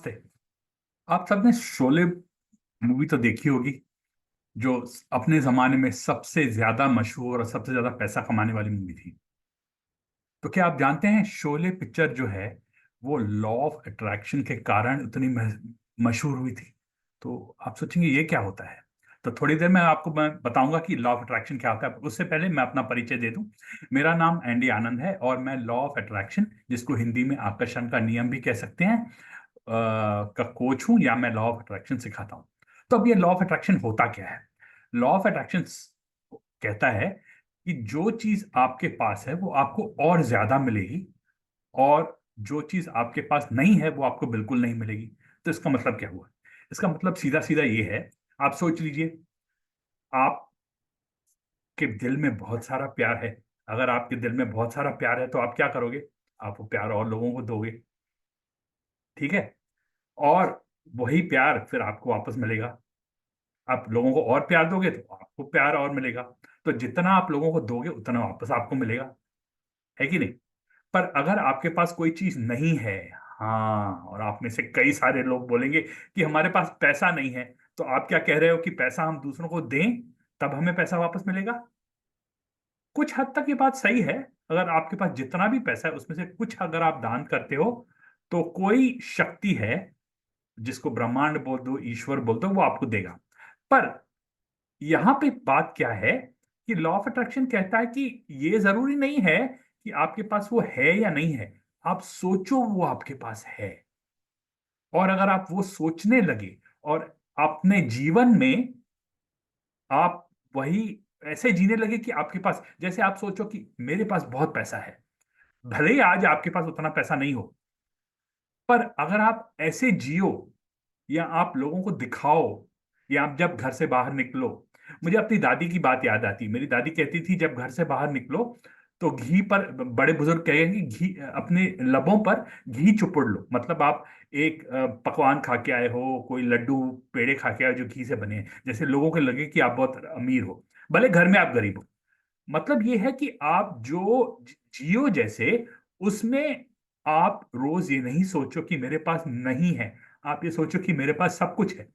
थे। आप सबने शोले मूवी तो देखी होगी, जो अपने जमाने में सबसे ज्यादा मशहूर और सबसे ज्यादा पैसा कमाने वाली मूवी थी। तो क्या आप जानते हैं शोले पिक्चर जो है वो लॉ ऑफ अट्रैक्शन के कारण उतनी मशहूर हुई थी। तो आप सोचेंगे ये क्या होता है। तो थोड़ी देर में आपको मैं बताऊंगा कि लॉ ऑफ अट्रैक्शन क्या होता है। उससे पहले मैं अपना परिचय दे दूं। मेरा नाम एंडी आनंद है और मैं लॉ ऑफ अट्रैक्शन, जिसको हिंदी में आकर्षण का नियम भी कह सकते हैं, का कोच हूं, या मैं लॉ ऑफ अट्रैक्शन सिखाता हूं। तो अब ये लॉ ऑफ अट्रैक्शन होता क्या है। लॉ ऑफ अट्रैक्शन कहता है कि जो चीज आपके पास है वो आपको और ज्यादा मिलेगी, और जो चीज आपके पास नहीं है वो आपको बिल्कुल नहीं मिलेगी। तो इसका मतलब क्या हुआ। इसका मतलब सीधा सीधा ये है। आप सोच लीजिए, आपके दिल में बहुत सारा प्यार है। अगर आपके दिल में बहुत सारा प्यार है तो आप क्या करोगे। आप वो प्यार और लोगों को दोगे। ठीक है। और वही प्यार फिर आपको वापस मिलेगा। आप लोगों को और प्यार दोगे तो आपको प्यार और मिलेगा। तो जितना आप लोगों को दोगे उतना वापस आपको मिलेगा, है कि नहीं। पर अगर आपके पास कोई चीज नहीं है, हाँ, और आप में से कई सारे लोग बोलेंगे कि हमारे पास पैसा नहीं है, तो आप क्या कह रहे हो कि पैसा हम दूसरों को दें तब हमें पैसा वापस मिलेगा। कुछ हद तक ये बात सही है। अगर आपके पास जितना भी पैसा है उसमें से कुछ अगर आप दान करते हो, तो कोई शक्ति है, जिसको ब्रह्मांड बोल दो, ईश्वर बोल दो, वो आपको देगा। पर यहां पे बात क्या है कि लॉ ऑफ अट्रैक्शन कहता है कि ये जरूरी नहीं है कि आपके पास वो है या नहीं है। आप सोचो वो आपके पास है, और अगर आप वो सोचने लगे और अपने जीवन में आप वही ऐसे जीने लगे कि आपके पास, जैसे आप सोचो कि मेरे पास बहुत पैसा है, भले ही आज आपके पास उतना पैसा नहीं हो, पर अगर आप ऐसे जियो या आप लोगों को दिखाओ, या आप जब घर से बाहर निकलो। मुझे अपनी दादी की बात याद आती। मेरी दादी कहती थी जब घर से बाहर निकलो तो घी पर, बड़े बुजुर्ग कहेंगे, घी अपने लबों पर घी चुपड़ लो। मतलब आप एक पकवान खा के आए हो, कोई लड्डू पेड़े खा के आए हो जो घी से बने हैं, जैसे लोगों को लगे कि आप बहुत अमीर हो, भले घर में आप गरीब हो। मतलब ये है कि आप जो जियो जैसे, उसमें आप रोज ये नहीं सोचो कि मेरे पास नहीं है, आप ये सोचो कि मेरे पास सब कुछ है।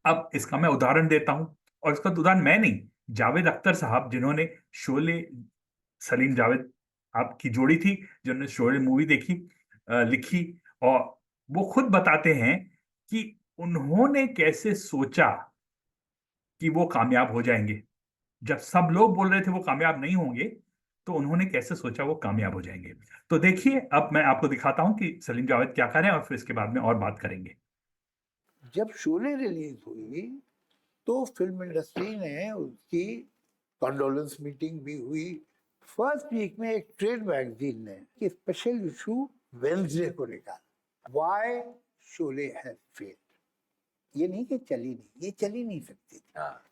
अब इसका मैं उदाहरण देता हूं, और इसका उदाहरण मैं नहीं, जावेद अख्तर साहब, जिन्होंने शोले, सलीम जावेद आपकी जोड़ी थी, जिन्होंने शोले मूवी देखी, लिखी, और वो खुद बताते हैं कि उन्होंने कैसे सोचा कि वो कामयाब हो जाएंगे। जब सब लोग बोल रहे थे वो कामयाब नहीं होंगे, तो उन्होंने कैसे सोचा वो कामयाब हो जाएंगे। तो देखिए, अब मैं आपको दिखाता हूं कि सलीम जावेद क्या करें, और फिर इसके बाद में और बात करेंगे। जब शोले रिलीज हुई तो फिल्म इंडस्ट्री ने उसकी कंडोलेंस मीटिंग भी हुई। फर्स्ट वीक में एक ट्रेड मैगजीन ने कि स्पेशल इशू वेंसडे को निकाला, व्हाई शोले हैज फेल्ड। ये नहीं कि चली नहीं, ये चली नहीं सकती थी।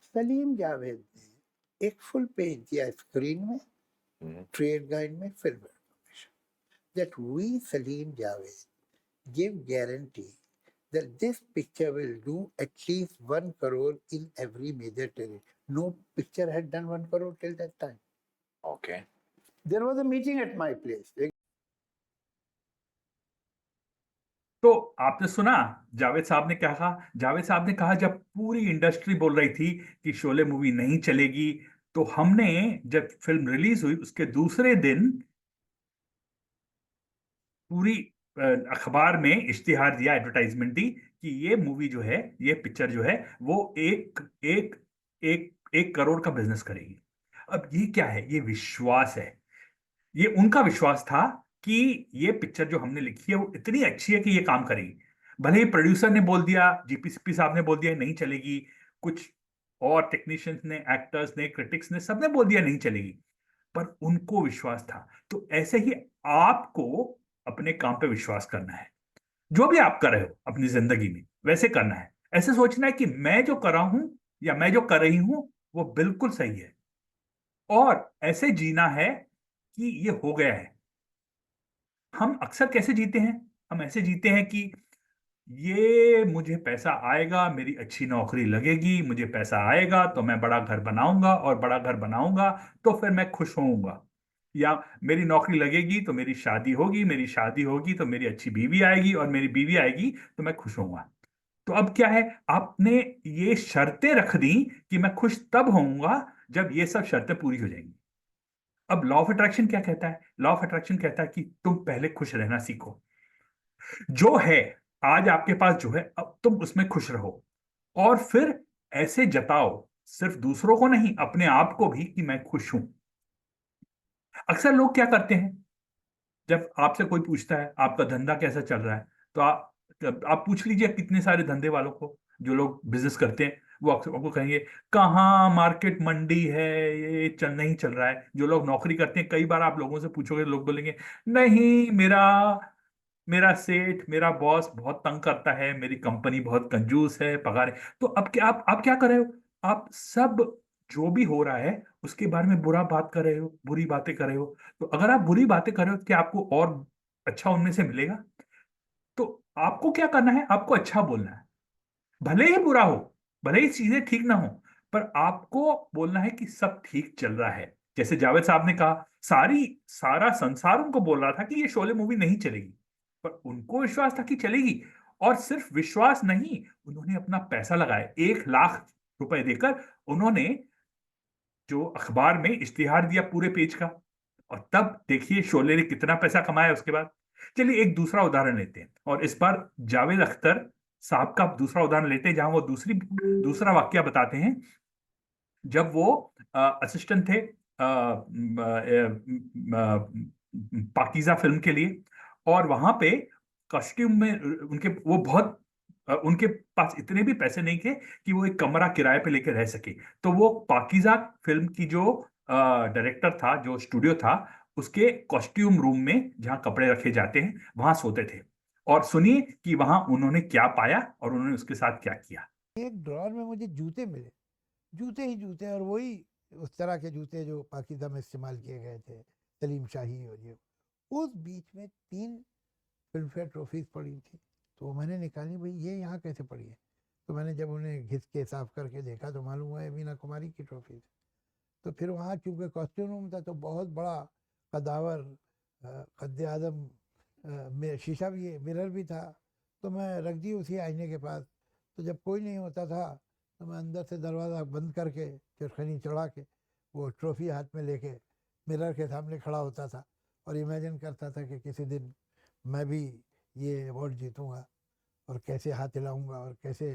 सलीम जावेद ने एक फुल पेज दिया स्क्रीन में, ट्रेड गाइड में, film information, that we Salim Javed give guarantee that this picture will do at least 1 crore in every major territory. No picture had done 1 crore till that time. Okay. There was a meeting at my place. तो आपने सुना जावेद साहब ने क्या कहा। जावेद साहब ने कहा, जब पूरी इंडस्ट्री बोल रही थी कि शोले मूवी नहीं चलेगी, तो हमने, जब फिल्म रिलीज हुई उसके दूसरे दिन, पूरी अखबार में इश्तिहार दिया, एडवर्टाइजमेंट दी कि ये मूवी जो है, ये पिक्चर जो है, वो एक एक एक 1 करोड़ का बिजनेस करेगी। अब ये क्या है, ये विश्वास है। ये उनका विश्वास था कि ये पिक्चर जो हमने लिखी है वो इतनी अच्छी है कि ये काम करेगी। भले ही प्रोड्यूसर ने बोल दिया, जीपीसीपी साहब ने बोल दिया नहीं चलेगी, कुछ और टेक्नीशियंस ने, एक्टर्स ने, क्रिटिक्स ने, सबने बोल दिया नहीं चलेगी, पर उनको विश्वास था। तो ऐसे ही आपको अपने काम पे विश्वास करना है। जो भी आप कर रहे हो अपनी जिंदगी में वैसे करना है। ऐसे सोचना है कि मैं जो कर रहा हूं या मैं जो कर रही हूं वो बिल्कुल सही है, और ऐसे जीना है कि ये हो गया है। हम अक्सर कैसे जीते हैं। हम ऐसे जीते हैं कि ये मुझे पैसा आएगा, मेरी अच्छी नौकरी लगेगी, मुझे पैसा आएगा तो मैं बड़ा घर बनाऊंगा, और बड़ा घर बनाऊंगा तो फिर मैं खुश होऊंगा। या मेरी नौकरी लगेगी तो मेरी शादी होगी, मेरी शादी होगी तो मेरी अच्छी बीवी आएगी, और मेरी बीवी आएगी तो मैं खुश होऊंगा। तो अब क्या है, आपने ये शर्तें रख दी कि मैं खुश तब होऊंगा जब ये सब शर्तें पूरी हो जाएंगी। अब लॉ ऑफ अट्रैक्शन क्या कहता है? लॉ ऑफ अट्रैक्शन कहता है कि तुम पहले खुश रहना सीखो। जो है आज आपके पास, जो है अब तुम उसमें खुश रहो, और फिर ऐसे जताओ, सिर्फ दूसरों को नहीं, अपने आप को भी, कि मैं खुश हूं। अक्सर लोग क्या करते हैं, जब आपसे कोई पूछता है आपका धंधा कैसा चल रहा है, तो आप पूछ लीजिए कितने सारे धंधे वालों को, जो लोग बिजनेस करते हैं, वो अक्सर आपको कहेंगे कहाँ मार्केट मंडी है, ये चल नहीं चल रहा है। जो लोग नौकरी करते हैं, कई बार आप लोगों से पूछोगे, लोग बोलेंगे नहीं, मेरा मेरा सेठ, मेरा बॉस बहुत तंग करता है, मेरी कंपनी बहुत कंजूस है, पगार है। तो अब क्या, आप क्या कर रहे हो? आप सब जो भी हो रहा है उसके बारे में बुरा बात कर रहे हो, बुरी बातें कर रहे हो। तो अगर आप बुरी बातें कर रहे हो, तो क्या आपको और अच्छा उनमें से मिलेगा? तो आपको क्या करना है, आपको अच्छा बोलना है, भले ही बुरा हो, भले ही चीजें ठीक ना हो, पर आपको बोलना है कि सब ठीक चल रहा है। जैसे जावेद साहब ने कहा, सारा संसार उनको बोल रहा था कि ये शोले मूवी नहीं चलेगी, पर उनको विश्वास था कि चलेगी। और सिर्फ विश्वास नहीं, उन्होंने अपना पैसा लगाया, 1 लाख रुपए देकर उन्होंने जो अखबार में इश्तिहार दिया पूरे पेज का। और तब देखिए शोले ने कितना पैसा कमाया उसके बाद। चलिए एक दूसरा उदाहरण लेते हैं, और इस बार जावेद अख्तर साहब का दूसरा उदाहरण लेते हैं, जहां वो दूसरा वाक्य बताते हैं। जब वो असिस्टेंट थे पाकीज़ा फिल्म के लिए, और वहां पे कॉस्ट्यूम में उनके वो बहुत उनके पास इतने भी पैसे नहीं थे कि वो एक कमरा किराए पे लेकर रह सके। तो वो पाकीज़ा फिल्म की जो डायरेक्टर था, जो स्टूडियो था, उसके कॉस्ट्यूम रूम में जहाँ कपड़े रखे जाते हैं, वहां सोते थे। और सुनिए कि वहां उन्होंने क्या पाया और उन्होंने उसके साथ क्या किया। एक ड्रॉर में मुझे जूते मिले, जूते ही जूते, और वही उस तरह के जूते जो पाकिस्तान में इस्तेमाल किए गए थे, सलीम शाही और ये। उस बीच में 3 फिल्म फेयर ट्रॉफीज पड़ी थी। तो मैंने निकाली, भाई ये यहाँ कैसे पड़ी है? तो मैंने जब उन्हें घिस के साफ करके देखा तो मालूम हुआ है मीना कुमारी की ट्रॉफी। तो फिर वहाँ चूंकि कॉस्ट्यूम रूम था तो बहुत बड़ा कदावर कद्दे आदम में शीशा भी है, मिरर भी था। तो मैं रख दी उसी आईने के पास। तो जब कोई नहीं होता था तो मैं अंदर से दरवाज़ा बंद करके चिरखनी चढ़ा के वो ट्रॉफी हाथ में लेके मिरर के सामने खड़ा होता था और इमेजिन करता था कि किसी दिन मैं भी ये अवार्ड जीतूंगा, और कैसे हाथ हिलाऊंगा और कैसे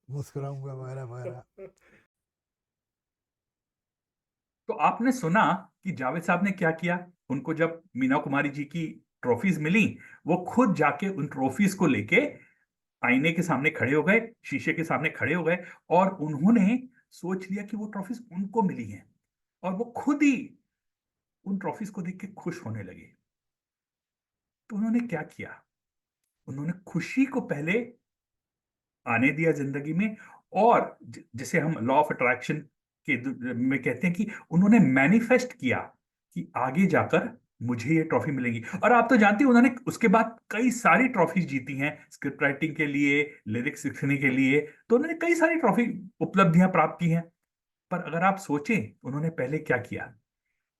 मुस्कुराऊंगा वगैरह वगैरह। तो आपने सुना कि जावेद साहब ने क्या किया। उनको जब मीना कुमारी जी की ट्रॉफीज मिली, वो खुद जाके उन ट्रॉफीज को लेके आईने के सामने खड़े हो गए, शीशे के सामने खड़े हो गए, और उन्होंने सोच लिया कि वो ट्रॉफीज उनको मिली हैं, और वो खुद ही उन ट्रॉफीज को देख के खुश होने लगे। तो उन्होंने क्या किया, उन्होंने खुशी को पहले आने दिया जिंदगी में। और जिसे हम लॉ ऑफ अट्रैक्शन में कहते हैं, कि उन्होंने मैनिफेस्ट किया कि आगे जाकर मुझे ये ट्रॉफी मिलेगी। और आप तो जानते हैं, उन्होंने उसके बाद कई सारी ट्रॉफी जीती हैं, स्क्रिप्ट राइटिंग के लिए, लिरिक्स सीखने के लिए। तो उन्होंने कई सारी ट्रॉफी, उपलब्धियां प्राप्त की हैं। पर अगर आप सोचें, उन्होंने पहले क्या किया,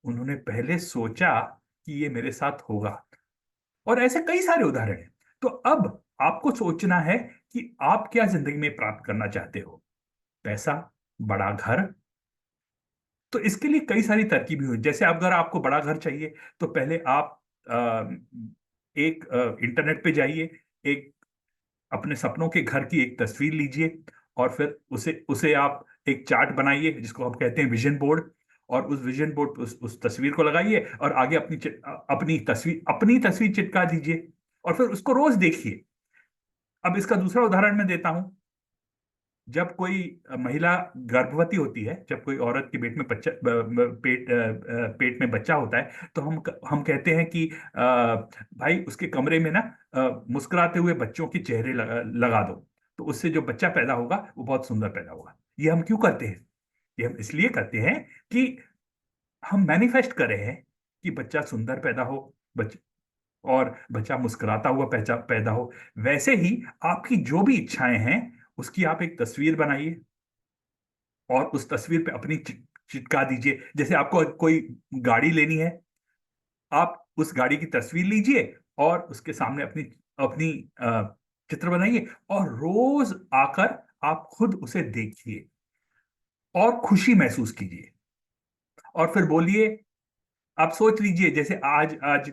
उन्होंने पहले सोचा कि ये मेरे साथ होगा। और ऐसे कई सारे उदाहरण हैं। तो अब आपको सोचना है कि आप क्या जिंदगी में प्राप्त करना चाहते हो। पैसा, बड़ा घर। तो इसके लिए कई सारी तरकीबें हुई। जैसे अगर आपको बड़ा घर चाहिए, तो पहले आप एक इंटरनेट पे जाइए, एक अपने सपनों के घर की एक तस्वीर लीजिए, और फिर उसे उसे आप एक चार्ट बनाइए, जिसको हम कहते हैं विजन बोर्ड। और उस विजन बोर्ड पे उस तस्वीर को लगाइए, और आगे अपनी तस्वीर चिपका दीजिए, और फिर उसको रोज देखिए। अब इसका दूसरा उदाहरण मैं देता हूं। जब कोई महिला गर्भवती होती है, जब कोई औरत के पेट में बच्चा पेट में बच्चा होता है, तो हम कहते हैं कि भाई उसके कमरे में ना मुस्कुराते हुए बच्चों के चेहरे लगा दो, तो उससे जो बच्चा पैदा होगा वो बहुत सुंदर पैदा होगा। ये हम क्यों करते हैं? ये हम इसलिए करते हैं कि हम मैनिफेस्ट कर रहे हैं कि बच्चा सुंदर पैदा हो, बच्चा, और बच्चा मुस्कुराता हुआ पैदा पैदा हो। वैसे ही आपकी जो भी इच्छाएं हैं, उसकी आप एक तस्वीर बनाइए, और उस तस्वीर पे अपनी चिपका दीजिए। जैसे आपको कोई गाड़ी लेनी है, आप उस गाड़ी की तस्वीर लीजिए और उसके सामने अपनी अपनी चित्र बनाइए, और रोज आकर आप खुद उसे देखिए और खुशी महसूस कीजिए, और फिर बोलिए। आप सोच लीजिए, जैसे आज आज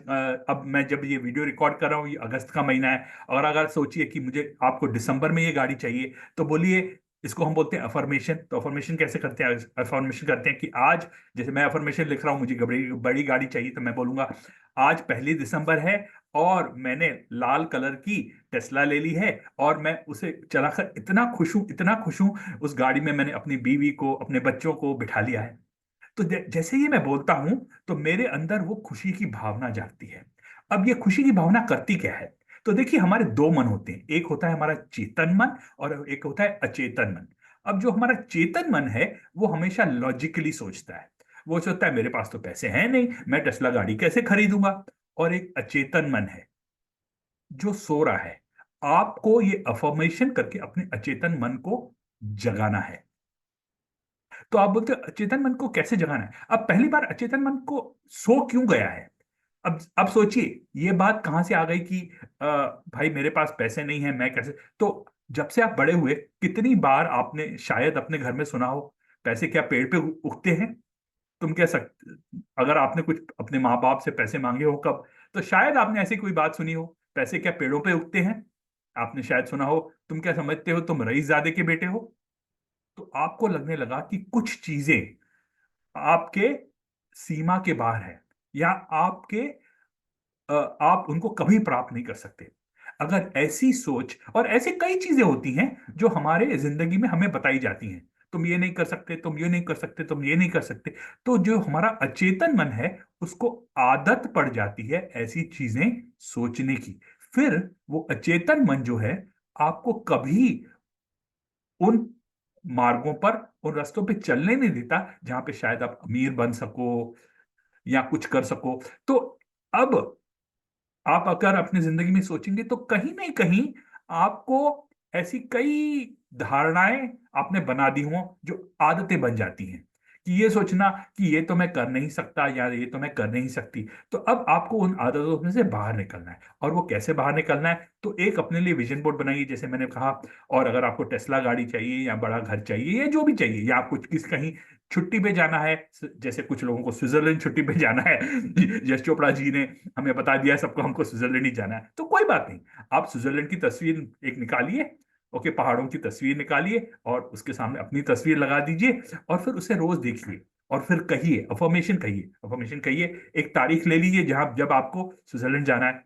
अब मैं जब ये वीडियो रिकॉर्ड कर रहा हूँ, ये अगस्त का महीना है, और अगर सोचिए कि मुझे आपको दिसंबर में ये गाड़ी चाहिए, तो बोलिए। इसको हम बोलते हैं अफर्मेशन। तो अफर्मेशन कैसे करते हैं? अफर्मेशन करते हैं कि आज, जैसे मैं अफर्मेशन लिख रहा हूँ, मुझे बड़ी बड़ी गाड़ी चाहिए, तो मैं बोलूंगा आज 1 दिसंबर है, और मैंने लाल कलर की टेस्ला ले ली है, और मैं उसे चलाकर इतना खुश हूं, इतना खुश हूं। उस गाड़ी में मैंने अपनी बीवी को, अपने बच्चों को बिठा लिया है। तो जैसे ही मैं बोलता हूं, तो मेरे अंदर वो खुशी की भावना जागती है। अब ये खुशी की भावना करती क्या है? तो देखिए, हमारे दो मन होते हैं, एक होता है हमारा चेतन मन, और एक होता है अचेतन मन। अब जो हमारा चेतन मन है, वो हमेशा लॉजिकली सोचता है। वो सोचता है मेरे पास तो पैसे हैं नहीं, मैं टेस्ला गाड़ी कैसे खरीदूंगा। और एक अचेतन मन है जो सो रहा है। आपको ये अफर्मेशन करके अपने अचेतन मन को जगाना है। तो आप बोलते हो अचेतन मन को कैसे जगाना है? अब पहली बार अचेतन मन को सो क्यों गया है? अब सोचिए, ये बात कहां से आ गई कि भाई मेरे पास पैसे नहीं है, मैं कैसे? तो जब से आप बड़े हुए, कितनी बार आपने शायद अपने घर में सुना हो, पैसे क्या पेड़ पे उगते हैं? तुम कह सकते, अगर आपने कुछ अपने माँ बाप से पैसे मांगे हो कब, तो शायद आपने ऐसी कोई बात सुनी हो, पैसे क्या पेड़ों पे उगते हैं? आपने शायद सुना हो, तुम क्या समझते हो, तुम रईसजादे के बेटे हो। तो आपको लगने लगा कि कुछ चीजें आपके सीमा के बाहर है, या आपके आप उनको कभी प्राप्त नहीं कर सकते। अगर ऐसी सोच, और ऐसी कई चीजें होती हैं जो हमारे जिंदगी में हमें बताई जाती हैं, तुम ये नहीं कर सकते, तुम ये नहीं कर सकते, तुम ये नहीं कर सकते। तो जो हमारा अचेतन मन है, उसको आदत पड़ जाती है ऐसी चीजें सोचने की। फिर वो अचेतन मन जो है, आपको कभी उन मार्गों पर, उन रास्तों पे चलने नहीं देता जहां पे शायद आप अमीर बन सको या कुछ कर सको। तो अब आप अगर अपनी जिंदगी में सोचेंगे, तो कहीं ना कहीं आपको ऐसी कई धारणाएं आपने बना दी हों, जो आदतें बन जाती हैं, कि ये सोचना कि ये तो मैं कर नहीं सकता, या ये तो मैं कर नहीं सकती। तो अब आपको उन आदतों में से बाहर निकलना है। और वो कैसे बाहर निकलना है? तो एक अपने लिए विजन बोर्ड बनाइए, जैसे मैंने कहा। और अगर आपको टेस्ला गाड़ी चाहिए, या बड़ा घर चाहिए, या जो भी चाहिए, या आपको किस कहीं छुट्टी पे जाना है, जैसे कुछ लोगों को स्विट्जरलैंड छुट्टी पे जाना है, यश चोपड़ा जी ने हमें बता दिया है सबको, हमको स्विट्जरलैंड ही जाना है, तो कोई बात नहीं। आप स्विट्जरलैंड की तस्वीर एक निकालिए, ओके, पहाड़ों की तस्वीर निकालिए, और उसके सामने अपनी तस्वीर लगा दीजिए, और फिर उसे रोज देखिए। और फिर कहिए, अफर्मेशन कहिए, अफर्मेशन कहिए। एक तारीख ले लीजिए जहां जब आपको स्विट्जरलैंड जाना है,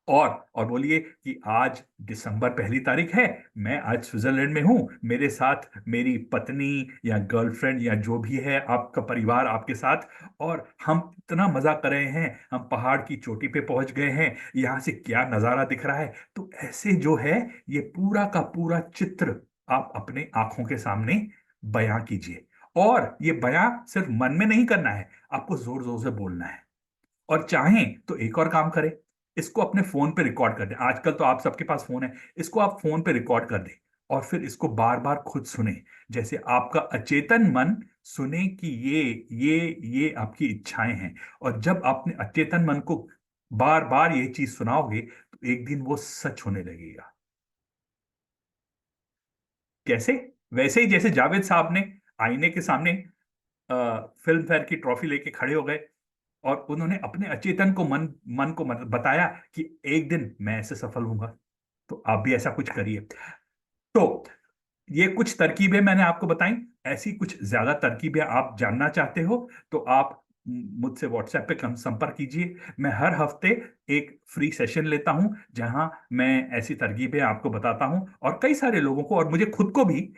और बोलिए कि आज दिसंबर 1 तारीख है, मैं आज स्विट्जरलैंड में हूं, मेरे साथ मेरी पत्नी या गर्लफ्रेंड या जो भी है, आपका परिवार आपके साथ, और हम इतना मजा कर रहे हैं, हम पहाड़ की चोटी पे पहुंच गए हैं, यहाँ से क्या नजारा दिख रहा है। तो ऐसे जो है, ये पूरा का पूरा चित्र आप अपने आंखों के सामने बयां कीजिए। और ये बयां सिर्फ मन में नहीं करना है, आपको जोर जोर से बोलना है। और चाहें तो एक और काम करें, इसको अपने फोन पे रिकॉर्ड कर दें। आजकल तो आप सबके पास फोन है, इसको आप फोन पे रिकॉर्ड कर दें, और फिर इसको बार बार खुद सुने, जैसे आपका अचेतन मन सुने कि ये आपकी इच्छाएं हैं। और जब आपने अचेतन मन को बार बार ये चीज सुनाओगे, तो एक दिन वो सच होने लगेगा। कैसे? वैसे ही जैसे जावेद साहब ने आईने के सामने फिल्म फेयर की ट्रॉफी लेके खड़े हो गए, और उन्होंने अपने अचेतन को मन को बताया कि एक दिन मैं ऐसे सफल होऊंगा। तो आप भी ऐसा कुछ करिए। तो ये कुछ तरकीबें मैंने आपको बताई। ऐसी कुछ ज्यादा तरकीबें आप जानना चाहते हो, तो आप मुझसे व्हाट्सएप पे संपर्क कीजिए। मैं हर हफ्ते एक फ्री सेशन लेता हूं, जहां मैं ऐसी तरकीबें आपको बताता हूं, और कई सारे लोगों को, और मुझे खुद को भी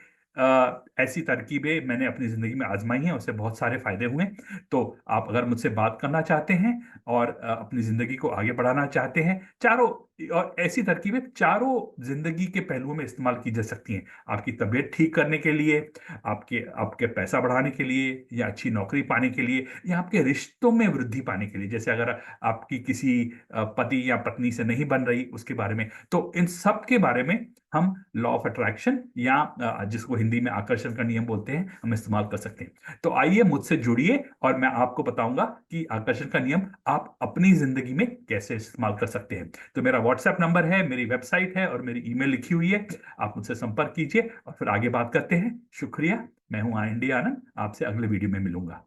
ऐसी तरकीबें मैंने अपनी जिंदगी में आजमाई हैं, उससे बहुत सारे फायदे हुए। तो आप अगर मुझसे बात करना चाहते हैं, और अपनी जिंदगी को आगे बढ़ाना चाहते हैं, चारों, और ऐसी तरकीबें चारों जिंदगी के पहलुओं में इस्तेमाल की जा सकती हैं। आपकी तबीयत ठीक करने के लिए, आपके आपके पैसा बढ़ाने के लिए, या अच्छी नौकरी पाने के लिए, या आपके रिश्तों में वृद्धि पाने के लिए, जैसे अगर आपकी किसी पति या पत्नी से नहीं बन रही, उसके बारे में। तो इन सब के बारे में हम लॉ ऑफ अट्रैक्शन या जिसको हिंदी में आकर्षण का नियम बोलते हैं, हम इस्तेमाल कर सकते हैं। तो आइए मुझसे जुड़िए और मैं आपको बताऊंगा कि आकर्षण का नियम आप अपनी जिंदगी में कैसे इस्तेमाल कर सकते हैं। तो मेरा व्हाट्सएप नंबर है, मेरी वेबसाइट है और मेरी ईमेल लिखी हुई है, आप मुझसे संपर्क कीजिए और फिर आगे बात करते हैं। शुक्रिया। मैं हूं आनंद, आपसे अगले वीडियो में मिलूंगा।